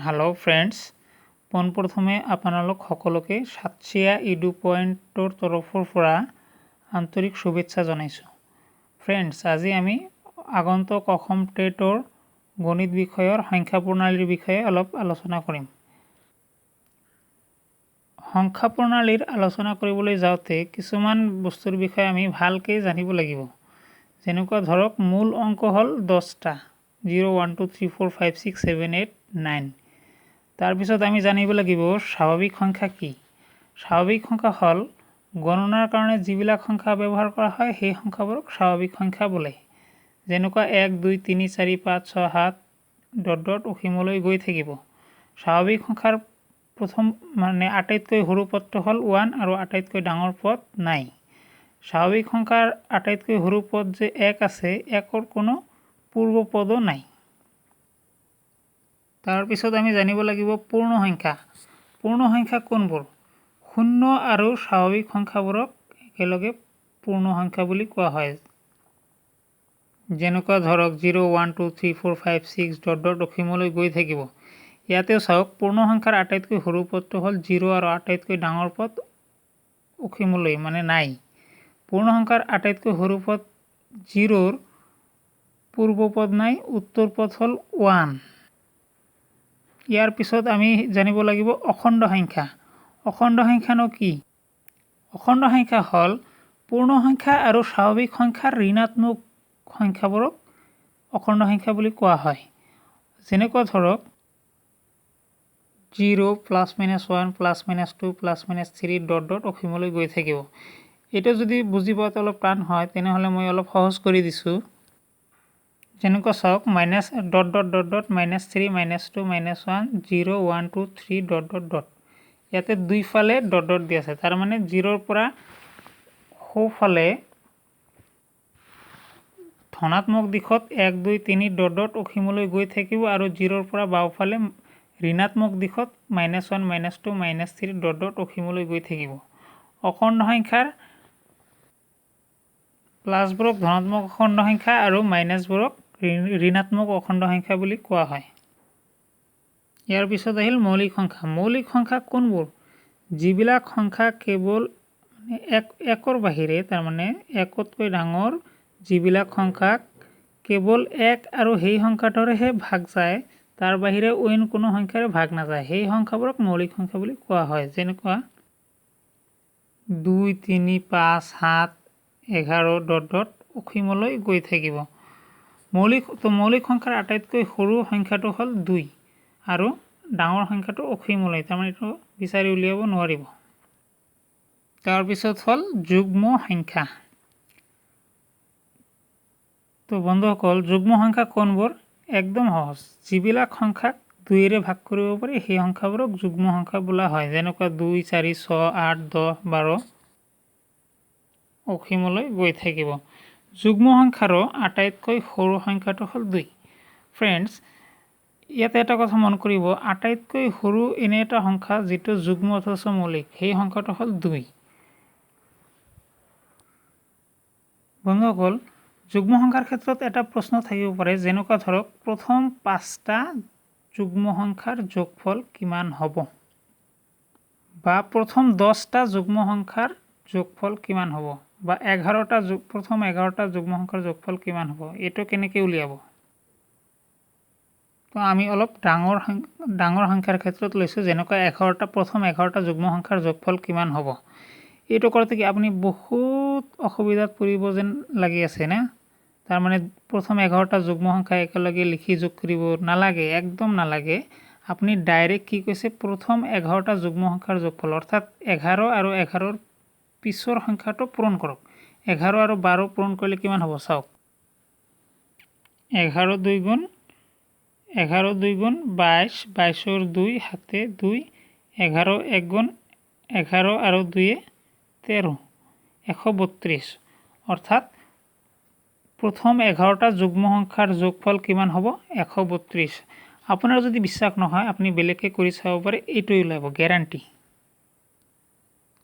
Hello friends পোনপ্ৰথমে আপোনালোক সকলোকে সাতসিয়া ইডু পয়েন্টৰ তৰফৰ পৰা আন্তৰিক শুভেচ্ছা জনাইছো। ফ্ৰেন্ডছ, আজি আমি আগন্তুক অসম টেটৰ গণিত বিষয়ৰ সংখ্যা প্ৰণালীৰ বিষয়ে অলপ আলোচনা কৰিম। সংখ্যা প্ৰণালীৰ আলোচনা কৰিবলৈ যাওঁতে কিছুমান বস্তুৰ বিষয়ে আমি ভালকৈ জানিব লাগিব। যেনেকুৱা ধৰক মূল অংক হ'ল 10টা 0 1 2 3 4 5 6 7 8 9। তাৰপিছত আমি জানিব লাগিব স্বাভাৱিক সংখ্যা কি। স্বাভাৱিক সংখ্যা হ'ল গণনাৰ কাৰণে যিবিলাক সংখ্যা ব্যৱহাৰ কৰা হয় সেই সংখ্যাবোৰক স্বাভাৱিক সংখ্যা বোলে। যেনেকুৱা 1 2 3 4 5 6 7 ডট অসীমলৈ গৈ থাকিব। স্বাভাৱিক সংখ্যাৰ প্ৰথম আটাইতকৈ সৰু পদটো হ'ল 1 আৰু আটাইতকৈ ডাঙৰ পদ নাই। স্বাভাৱিক সংখ্যাৰ আটাইতকৈ সৰু পদ যে 1 আছে, 1ৰ কোনো পূৰ্ব পদো নাই। তাৰপিছত আমি জানিব লাগিব পূৰ্ণ সংখ্যা। পূৰ্ণ সংখ্যা কোনবোৰ? শূন্য আৰু স্বাভাৱিক সংখ্যাবোৰক একেলগে পূৰ্ণ সংখ্যা বুলি কোৱা হয়। যেনেকুৱা ধৰক 0 1 2 3 4 5 6 ডট অসীমলৈ গৈ থাকিব। ইয়াতেও চাওক পূৰ্ণ সংখ্যাৰ আটাইতকৈ সৰু পদটো হ'ল 0 আৰু আটাইতকৈ ডাঙৰ পদ অসীমলৈ নাই। পূৰ্ণ সংখ্যাৰ আটাইতকৈ সৰু পদ 0ৰ পূৰ্ব পদ নাই, উত্তৰ পদ হ'ল 1। ইয়াৰ পিছত আমি জানিব লাগিব অখণ্ড সংখ্যা। অখণ্ড সংখ্যানো কি? অখণ্ড সংখ্যা হ'ল পূৰ্ণ সংখ্যা আৰু স্বাভাৱিক সংখ্যাৰ ঋণাত্মক সংখ্যাবোৰক অখণ্ড সংখ্যা বুলি কোৱা হয়। যেনেকুৱা ধৰক 0 +-1 +-2 +-3 ডট অসীমলৈ গৈ থাকিব। এইটো যদি বুজি পোৱাটো অলপ টান হয় তেনেহ'লে মই অলপ সহজ কৰি দিছোঁ। যেনেকুৱা চাওক ডট -3 -2 -1 0 1 2 3 ডট। ইয়াতে দুইফালে ডট দি আছে, তাৰ মানে 0ৰ পৰা সোঁফালে ধনাত্মক দিশত 1 2 3 ডট অসীমলৈ গৈ থাকিব আৰু 0ৰ পৰা বাওঁফালে ঋণাত্মক দিশত -1 -2 -3 ডট অসীমলৈ গৈ থাকিব। অখণ্ড সংখ্যাৰ প্লাছবোৰক ধনাত্মক অখণ্ড সংখ্যা আৰু মাইনাছবোৰক ঋণাত্মক অখণ্ড সংখ্যা বুলি কোৱা হয়। ইয়াৰ পিছত আহিল মৌলিক সংখ্যা। মৌলিক সংখ্যা কোনবোৰ? যিবিলাক সংখ্যা কেৱল একৰ বাহিৰে, তাৰমানে একতকৈ ডাঙৰ যিবিলাক সংখ্যাক কেৱল 1 আৰু সেই সংখ্যাটোৰেহে ভাগ যায়, তাৰ বাহিৰে অইন কোনো সংখ্যাৰে ভাগ নাযায়, সেই সংখ্যাবোৰক মৌলিক সংখ্যা বুলি কোৱা হয়। যেনেকুৱা 2 3 5 7 11 ডট অসীমলৈ গৈ থাকিব। মৌলিক সংখ্যাৰ আটাইতকৈ সৰু সংখ্যাটো হ'ল 2 আৰু ডাঙৰ সংখ্যাটো অসীমলৈ, তাৰমানে এইটো বিচাৰি উলিয়াব নোৱাৰিব। তাৰপিছত হ'ল যুগ্ম সংখ্যা। তো বন্ধুসকল, যুগ্ম সংখ্যা কোনবোৰ? একদম সহজ। যিবিলাক সংখ্যাক 2ৰে ভাগ কৰিব পাৰি সেই সংখ্যাবোৰক যুগ্ম সংখ্যা বোলা হয়। যেনেকুৱা 2 4 6 8 10 12 অসীমলৈ গৈ থাকিব। যুগ্ম সংখ্যাৰো আটাইতকৈ সৰু সংখ্যাটো হ'ল 2। ফ্ৰেণ্ডছ, ইয়াতে এটা কথা মন কৰিব, আটাইতকৈ সৰু এনে এটা সংখ্যা যিটো যুগ্ম অথচ মৌলিক, সেই সংখ্যাটো হ'ল 2। বন্ধুসকল, যুগ্ম সংখ্যাৰ ক্ষেত্ৰত এটা প্ৰশ্ন থাকিব পাৰে, যেনেকুৱা ধৰক প্ৰথম 5টা যুগ্ম সংখ্যাৰ যোগফল কিমান হ'ব, বা প্ৰথম 10টা যুগ্ম সংখ্যাৰ যোগফল কিমান হ'ব, বা প্ৰথম 11টা যুগ্ম সংখ্যাৰ যোগফল কিমান হ'ব, এইটো কেনেকৈ উলিয়াব? তো আমি অলপ ডাঙৰ সংখ্যাৰ ক্ষেত্ৰত লৈছোঁ। যেনেকুৱা প্ৰথম 11টা যুগ্ম সংখ্যাৰ যোগফল কিমান হ'ব। এইটো কৰোঁতে কি আপুনি বহুত অসুবিধাত পৰিব যেন লাগি আছে না? তাৰমানে প্ৰথম 11টা যুগ্ম সংখ্যা একেলগে লিখি যোগ কৰিব নালাগে, একদম নালাগে। আপুনি ডাইৰেক্ট কি কৈছে, প্ৰথম 11টা যুগ্ম সংখ্যাৰ যোগফল, অৰ্থাৎ 11 আৰু 11ৰ পিছৰ সংখ্যাটো পূৰণ কৰক। 11 আৰু 12 পূৰণ কৰিলে কিমান হ'ব চাওক। 11 2 গুণ 22, 22ৰ 2 7 2, 11 1 গুণ 11 আৰু 2 13, 132। অৰ্থাৎ প্ৰথম 11টা যুগ্ম সংখ্যাৰ যোগফল কিমান হ'ব? 132। আপোনাৰ যদি বিশ্বাস নহয় আপুনি বেলেগকৈ কৰি চাব পাৰে, এইটোৱে ওলাব গেৰাণ্টি।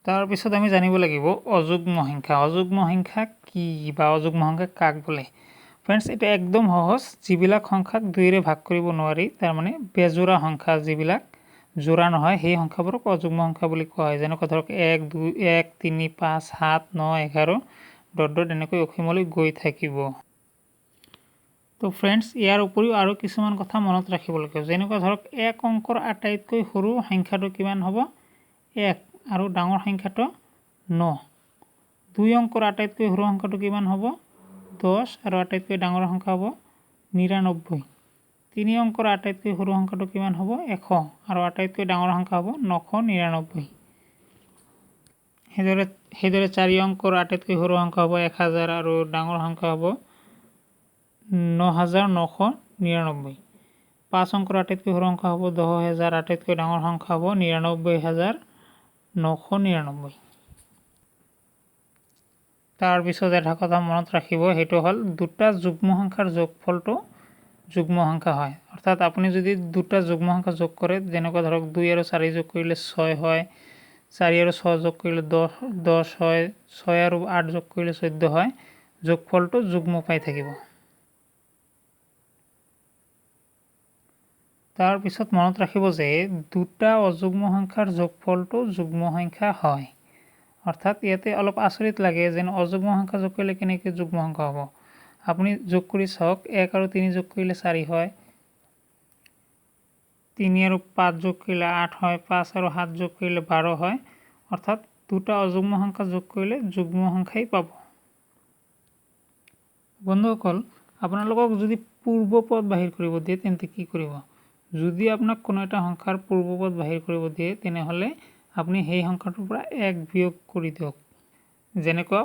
তাৰপিছত আমি জানিব লাগিব অযুগ্ম সংখ্যা। অযুগ্ম সংখ্যা কি বা অযুগ্ম সংখ্যা কাক বোলে? ফ্ৰেণ্ডছ এটা একদম সহজ, যিবিলাক সংখ্যাক 2ৰে ভাগ কৰিব নোৱাৰি, তাৰমানে বেজোৰা সংখ্যা যিবিলাক জোৰা নহয়, সেই সংখ্যাবোৰক অযুগ্ম সংখ্যা বুলি কোৱা হয়। যেনেকৈ ধৰক 1, 2, 1, 3, 5, 7, 9, 11 ডট ডট এনেকৈ অসীমলৈ গৈ থাকিব। তো ফ্ৰেণ্ডছ ইয়াৰ উপৰিও আৰু কিছুমান কথা মনত ৰাখিবলগীয়া, যেনেকৈ ধৰক 1 অংকৰ আটাইতকৈ সৰু সংখ্যাটো কিমান হ'ব? 1 আৰু ডাঙৰ সংখ্যাটো 9। 2 অংকৰ আটাইতকৈ সৰু সংখ্যাটো কিমান হ'ব? 10 আৰু আটাইতকৈ ডাঙৰ সংখ্যা হ'ব 99। 3 অংকৰ আটাইতকৈ সৰু সংখ্যাটো কিমান হ'ব? 100 আৰু আটাইতকৈ ডাঙৰ সংখ্যা হ'ব 999। সেইদৰে 4 অংকৰ আটাইতকৈ সৰু সংখ্যা হ'ব 1000 আৰু ডাঙৰ সংখ্যা হ'ব 9999। 5 অংকৰ আটাইতকৈ সৰু সংখ্যা হ'ব 10000, আটাইতকৈ ডাঙৰ সংখ্যা হ'ব 99999। তাৰপিছত এটা কথা মনত ৰাখিব, সেইটো হ'ল দুটা যুগ্ম সংখ্যাৰ যোগফলটো যুগ্ম সংখ্যা হয়। অৰ্থাৎ আপুনি যদি দুটা যুগ্ম সংখ্যা যোগ কৰে, যেনেকৈ ধৰক 2 আৰু 4 যোগ কৰিলে 6 হয়, 4 আৰু 6 যোগ কৰিলে 10 হয়, 6 আৰু 8 যোগ কৰিলে 14 হয়, যোগফলটো যুগ্ম পাই থাকিব। তাৰপিছত মনত ৰাখিব যে দুটা অযুগ্ম সংখ্যাৰ যোগফলটো যুগ্ম সংখ্যা হয়। অৰ্থাৎ ইয়াতে অলপ আচৰিত লাগে যেন অযুগ্ম সংখ্যা যোগ কৰিলে কেনেকৈ যুগ্ম সংখ্যা হ'ব। আপুনি যোগ কৰি চাওক, 1 আৰু 3 যোগ কৰিলে 4 হয়, 3 আৰু 5 যোগ কৰিলে 8 হয়, 5 আৰু 7 যোগ কৰিলে 12 হয়। অৰ্থাৎ দুটা অযুগ্ম সংখ্যা যোগ কৰিলে যুগ্ম সংখ্যাই পাব। বন্ধুসকল, আপোনালোকক যদি পূৰ্বপদ বাহিৰ কৰিব দিয়ে তেন্তে কি কৰিব? যদি আপোনাক কোনো এটা সংখ্যাৰ পূৰ্বপদ বাহিৰ কৰিব দিয়ে, তেনেহ'লে আপুনি সেই সংখ্যাটোৰ পৰা 1 বিয়োগ কৰি দিয়ক। যেনেকুৱা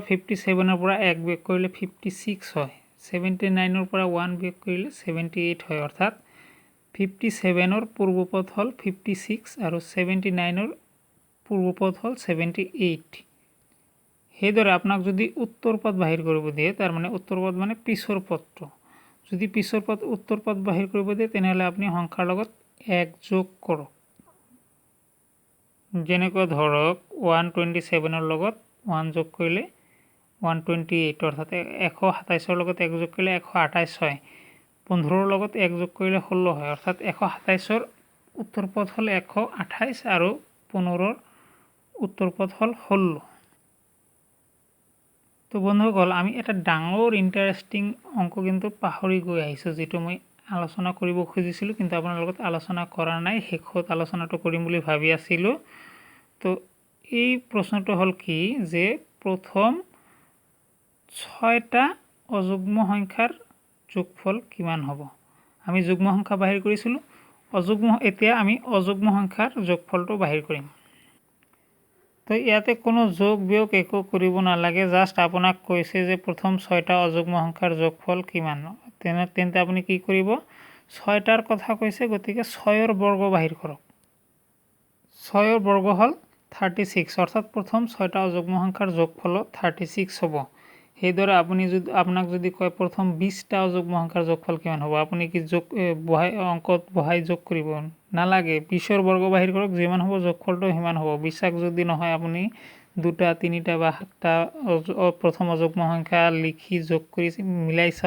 57ৰ পৰা 1 বিয়োগ কৰিলে 56 হয়, 79ৰ পৰা 1 বিয়োগ কৰিলে 78 হয়। অৰ্থাৎ 57ৰ পূৰ্বপদ হ'ল 56 আৰু 79ৰ পূৰ্বপদ হ'ল 78। সেইদৰে আপোনাক যদি উত্তৰ পদ বাহিৰ কৰিব দিয়ে, তাৰমানে উত্তৰ পদ মানে পিছৰ পদটো, যদি পিছৰ পদ উত্তৰ পদ বাহিৰ কৰিব দিয়ে, তেনেহ'লে আপুনি সংখ্যাৰ লগত 1 যোগ কৰক। যেনেকৈ ধৰক 127ৰ লগত 1 যোগ কৰিলে 128, অৰ্থাৎ 127ৰ লগত 1 যোগ কৰিলে 128 হয়। 15ৰ লগত 1 যোগ কৰিলে 16 হয়, অৰ্থাৎ 127ৰ উত্তৰ পদ হ'ল 128 আৰু 15ৰ উত্তৰ পদ হ'ল 16। তো বন্ধুসকল, আমি এটা ডাঙৰ ইণ্টাৰেষ্টিং অংক কিন্তু পাহৰি গৈ আহিছোঁ, যিটো মই আলোচনা কৰিব খুজিছিলোঁ কিন্তু আপোনাৰ লগত আলোচনা কৰা নাই, শেষত আলোচনাটো কৰিম বুলি ভাবি আছিলোঁ। তো এই প্ৰশ্নটো হ'ল কি, যে প্ৰথম 6টা অযুগ্ম সংখ্যাৰ যোগফল কিমান হ'ব? আমি যুগ্ম সংখ্যা বাহিৰ কৰিছিলোঁ, এতিয়া আমি অযুগ্ম সংখ্যাৰ যোগফলটো বাহিৰ কৰিম। তো ইয়াতে কোনো যোগ বিয়োগ একো কৰিব নালাগে, জাষ্ট আপোনাক কৈছে যে প্ৰথম 6টা অযুগ্ম সংখ্যাৰ যোগফল কিমান। তেন্তে আপুনি কি কৰিব? 6টাৰ কথা কৈছে, গতিকে 6ৰ বৰ্গ বাহিৰ কৰক। 6ৰ বৰ্গ হ'ল 36, অৰ্থাৎ প্ৰথম 6টা অযুগ্ম সংখ্যাৰ যোগফল 36 হ'ব। সেইদৰে আপোনাক যদি কয় প্ৰথম 20টা অযুগ্ম সংখ্যাৰ যোগফল কিমান হ'ব, আপুনি কি অংকত বহাই যোগ কৰিব? নালাগে, 20ৰ বৰ্গ বাহিৰ কৰক, যিমান হ'ব যোগফলটো সিমান হ'ব। বিশ্বাস যদি নহয়, আপুনি 2টা 3টা বা 7টা প্ৰথম অযুগ্ম সংখ্যা লিখি যোগ কৰি মিলাই চাওক।